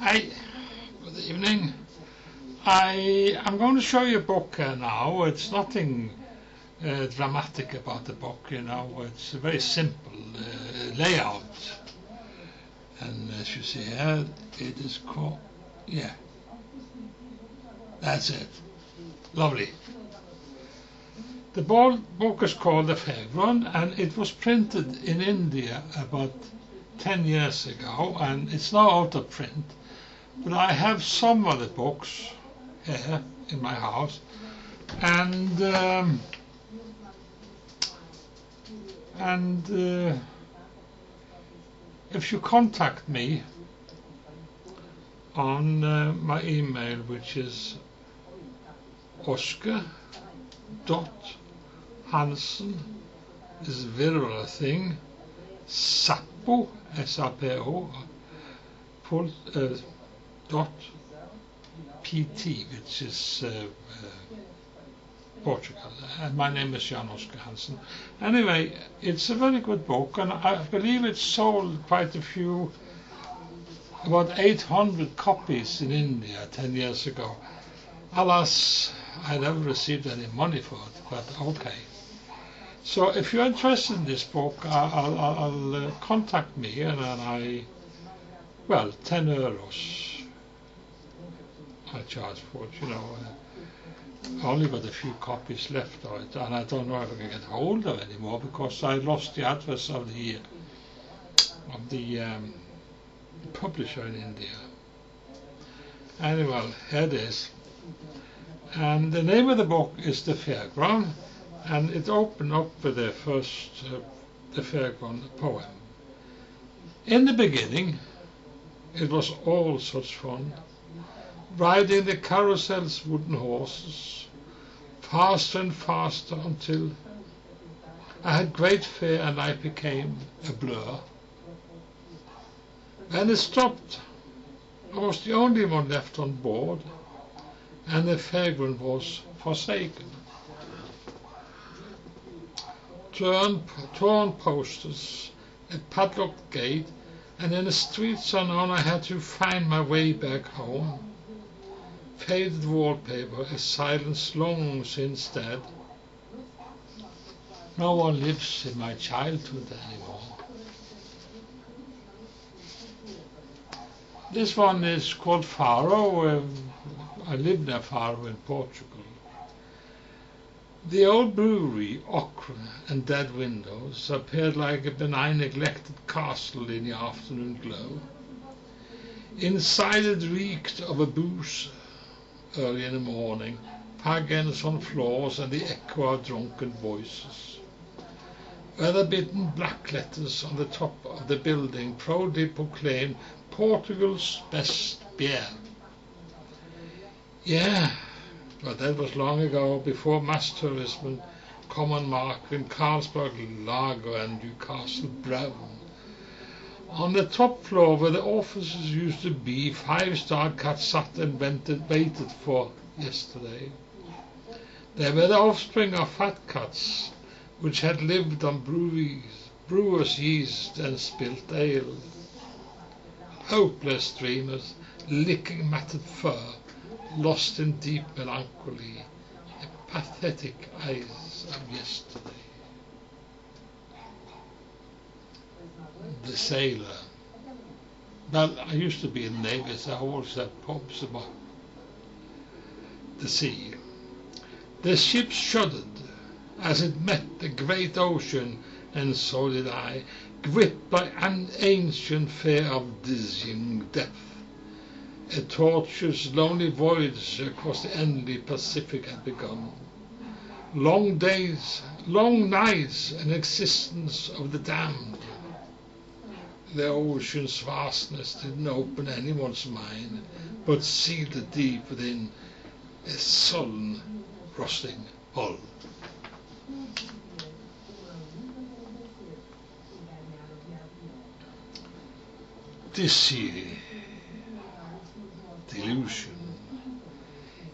Hi, good evening. I'm going to show you a book now. It's nothing dramatic about the book, you know. It's a very simple layout. And as you see here, it is called, yeah, that's it. Lovely. The book is called The Fairground, and it was printed in India about 10 years ago, and it's now out of print. But I have some of the books here in my house, and if you contact me on my email, which is Oscar.Hansen, is viral thing, Sapo, S-A-P-O, dot PT, which is Portugal, and my name is Jan Oscar Hansen. Anyway, it's a very good book, and I believe it sold quite a few, about 800 copies in India 10 years ago. Alas, I never received any money for it, but okay. So if you're interested in this book, I'll contact me, and then well, 10 euros I charge for it, you know. I only got a few copies left of it, and I don't know if I can get hold of it anymore because I lost the address of the publisher in India. Anyway, here it is. And the name of the book is The Fairground, and it opened up with the first The Fairground poem. In the beginning, it was all such fun, riding the carousel's wooden horses, faster and faster until I had great fear and I became a blur. When it stopped, I was the only one left on board, and the fairground was forsaken. Torn posters, a padlocked gate, and in the streets unknown I had to find my way back home. Faded wallpaper, a silence long since dead. No one lives in my childhood anymore. This one is called Faro. I lived near Faro in Portugal. The old brewery, ochre and dead windows, appeared like a benign neglected castle in the afternoon glow. Inside it reeked of a booze early in the morning, pagans on floors and the echo of drunken voices. Weather-bitten black letters on the top of the building proudly proclaimed Portugal's best beer. Yeah, but that was long ago, before mass tourism, common market in Carlsberg Lager and Newcastle Brown. On the top floor where the offices used to be, 5-star cats sat and waited for yesterday. They were the offspring of fat cats, which had lived on brewers' yeast and spilt ale. Hopeless dreamers, licking matted fur, lost in deep melancholy, the pathetic eyes of yesterday. The sailor. Well, I used to be in the Navy, so I always had pubs about the sea. The ship shuddered as it met the great ocean, and so did I, gripped by an ancient fear of dizzying death. A tortuous, lonely voyage across the endless Pacific had begun. Long days, long nights, an existence of the damned. The ocean's vastness didn't open anyone's mind, but sealed the deep within a sullen, rusting hull. Dizzy delusion.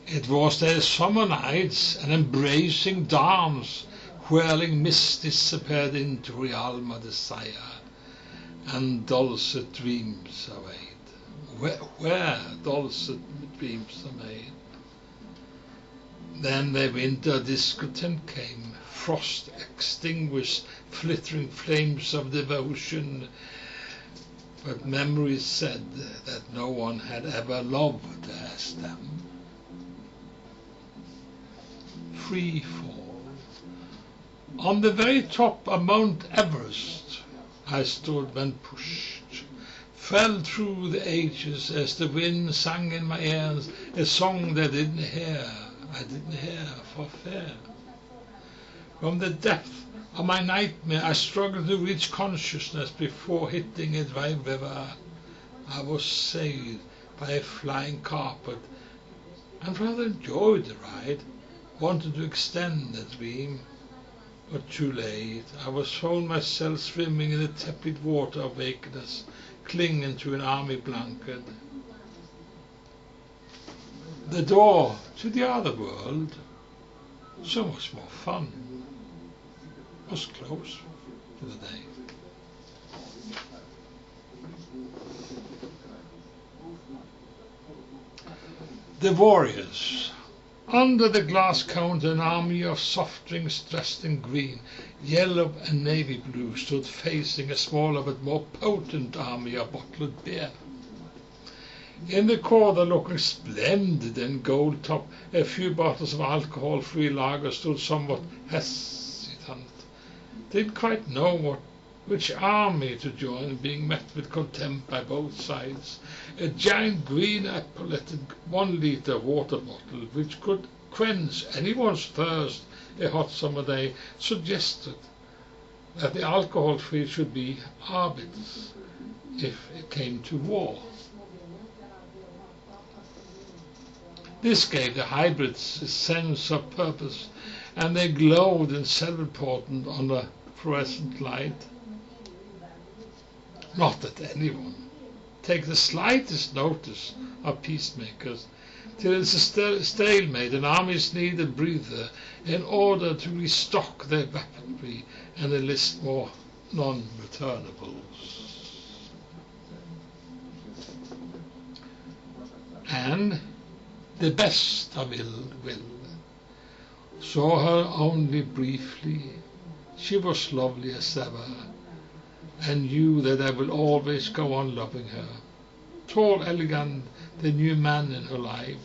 It was their summer nights, an embracing dance, whirling mist disappeared into realm of desire, and dulcet dreams await. where dulcet dreams are made. Then the winter discontent came, frost extinguished flittering flames of devotion, but memory said that no one had ever loved as them. Free fall. On the very top of Mount Everest I stood when pushed, fell through the ages as the wind sang in my ears a song that I didn't hear for fear. From the depth of my nightmare I struggled to reach consciousness before hitting a dry river. I was saved by a flying carpet and rather enjoyed the ride, wanted to extend the dream, but too late. I was found myself swimming in the tepid water of vagueness, clinging to an army blanket. The door to the other world, so much more fun, was closed for the day. The warriors. Under the glass counter, an army of soft drinks dressed in green, yellow and navy blue stood facing a smaller but more potent army of bottled beer. In the corner, looking splendid in gold top, a few bottles of alcohol-free lager stood somewhat hesitant. Didn't quite know which army to join, being met with contempt by both sides. A giant green apple-lettered 1-liter water bottle, which could quench anyone's thirst a hot summer day, suggested that the alcohol-free should be arbiters if it came to war. This gave the hybrids a sense of purpose, and they glowed in self-important on the fluorescent light. Not that anyone take the slightest notice of peacemakers, till it's a stalemate and armies need a breather in order to restock their weaponry and enlist more non-returnables. And the best of ill will saw her only briefly. She was lovely as ever, and knew that I will always go on loving her. Tall, elegant, the new man in her life,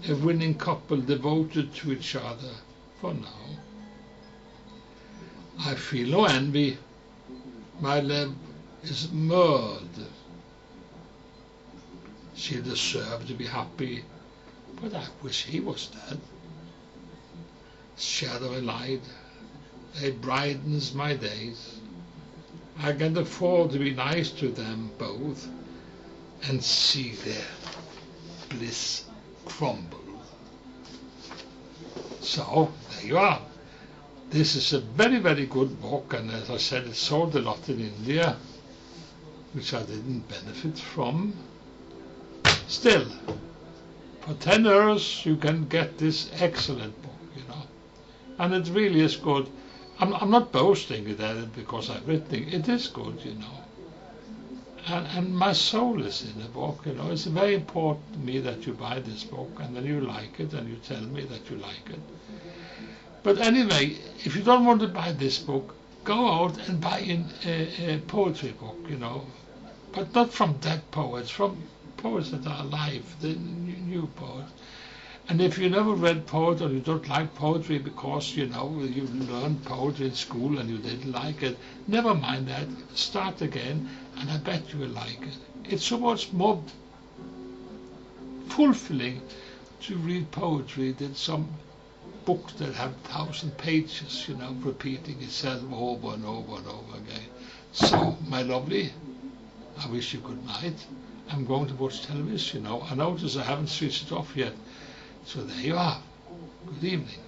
a winning couple devoted to each other for now. I feel no envy. My love is murdered. She deserved to be happy, but I wish he was dead. Shadow and light, they brightens my days. I can afford to be nice to them both and see their bliss crumble. So, there you are. This is a very, very good book, and as I said, it sold a lot in India, which I didn't benefit from. Still, for 10 euros you can get this excellent book, and it really is good. I'm not boasting it at it because I've written it. It is good, And my soul is in the book, It's very important to me that you buy this book and then you like it and you tell me that you like it. But anyway, if you don't want to buy this book, go out and buy a poetry book, But not from dead poets, from poets that are alive, the new poets. And if you never read poetry or you don't like poetry because, you learned poetry in school and you didn't like it, never mind that. Start again, and I bet you will like it. It's so much more fulfilling to read poetry than some books that have 1,000 pages, repeating itself over and over and over again. So, my lovely, I wish you good night. I'm going to watch television, I notice I haven't switched it off yet. So there you are. Good evening.